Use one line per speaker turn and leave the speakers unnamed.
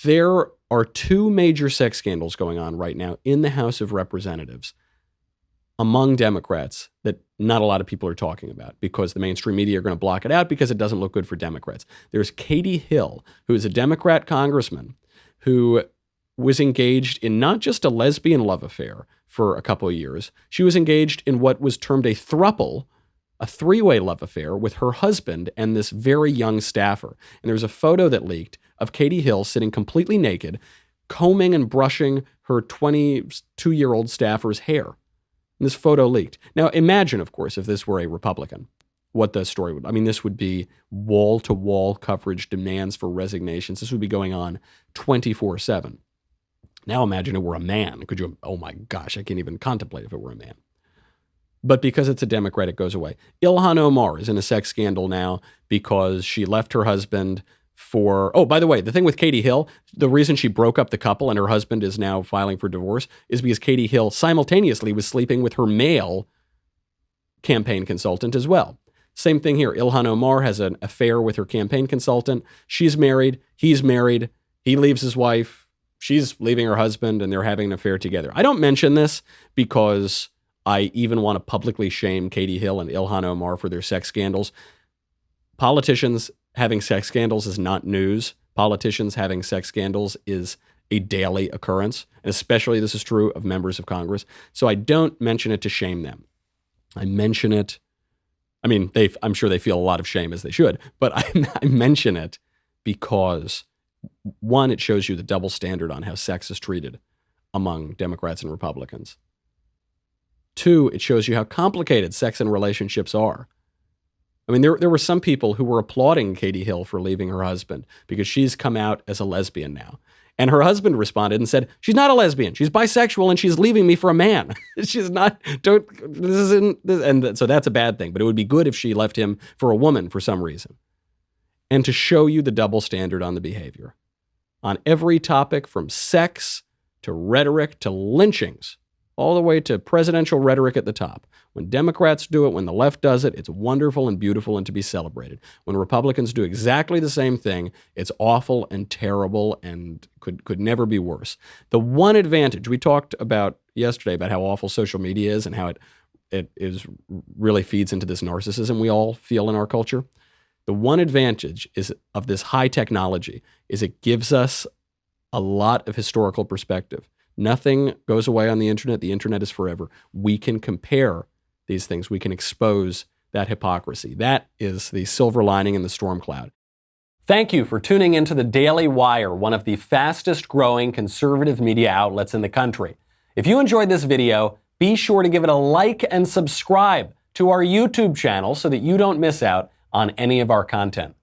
There are two major sex scandals going on right now in the House of Representatives among Democrats that not a lot of people are talking about because the mainstream media are going to block it out because it doesn't look good for Democrats. There's Katie Hill, who is a Democrat congressman who was engaged in not just a lesbian love affair for a couple of years. She was engaged in what was termed a throuple, a three-way love affair with her husband and this very young staffer. And there's a photo that leaked of Katie Hill sitting completely naked, combing and brushing her 22-year-old staffer's hair. And this photo leaked. Now, imagine, of course, if this were a Republican, what the story would. I mean, this would be wall-to-wall coverage, demands for resignations. This would be going on 24/7. Now imagine it were a man. Could you? Oh my gosh, I can't even contemplate if it were a man. But because it's a Democrat, it goes away. Ilhan Omar is in a sex scandal now because she left her husband for, oh, by the way, the thing with Katie Hill, the reason she broke up the couple and her husband is now filing for divorce is because Katie Hill simultaneously was sleeping with her male campaign consultant as well. Same thing here. Ilhan Omar has an affair with her campaign consultant. She's married. He's married. He leaves his wife. She's leaving her husband, and they're having an affair together. I don't mention this because I even want to publicly shame Katie Hill and Ilhan Omar for their sex scandals. Politicians having sex scandals is not news. Politicians having sex scandals is a daily occurrence, and especially this is true of members of Congress. So I don't mention it to shame them. I mention it. I mean, I'm sure they feel a lot of shame, as they should, but I mention it because, one, it shows you the double standard on how sex is treated among Democrats and Republicans. Two, it shows you how complicated sex and relationships are. I mean, there were some people who were applauding Katie Hill for leaving her husband because she's come out as a lesbian now. And her husband responded and said, she's not a lesbian. She's bisexual and she's leaving me for a man. She's not, and so that's a bad thing. But it would be good if she left him for a woman for some reason. And to show you the double standard on the behavior. On every topic from sex to rhetoric to lynchings, all the way to presidential rhetoric at the top. When Democrats do it, when the left does it, it's wonderful and beautiful and to be celebrated. When Republicans do exactly the same thing, it's awful and terrible and could never be worse. The one advantage, we talked about yesterday about how awful social media is and how it really feeds into this narcissism we all feel in our culture. The one advantage is of this high technology is it gives us a lot of historical perspective. Nothing goes away on the internet. The internet is forever. We can compare these things. We can expose that hypocrisy. That is the silver lining in the storm cloud. Thank you for tuning into the Daily Wire, one of the fastest growing conservative media outlets in the country. If you enjoyed this video, be sure to give it a like and subscribe to our YouTube channel so that you don't miss out on any of our content.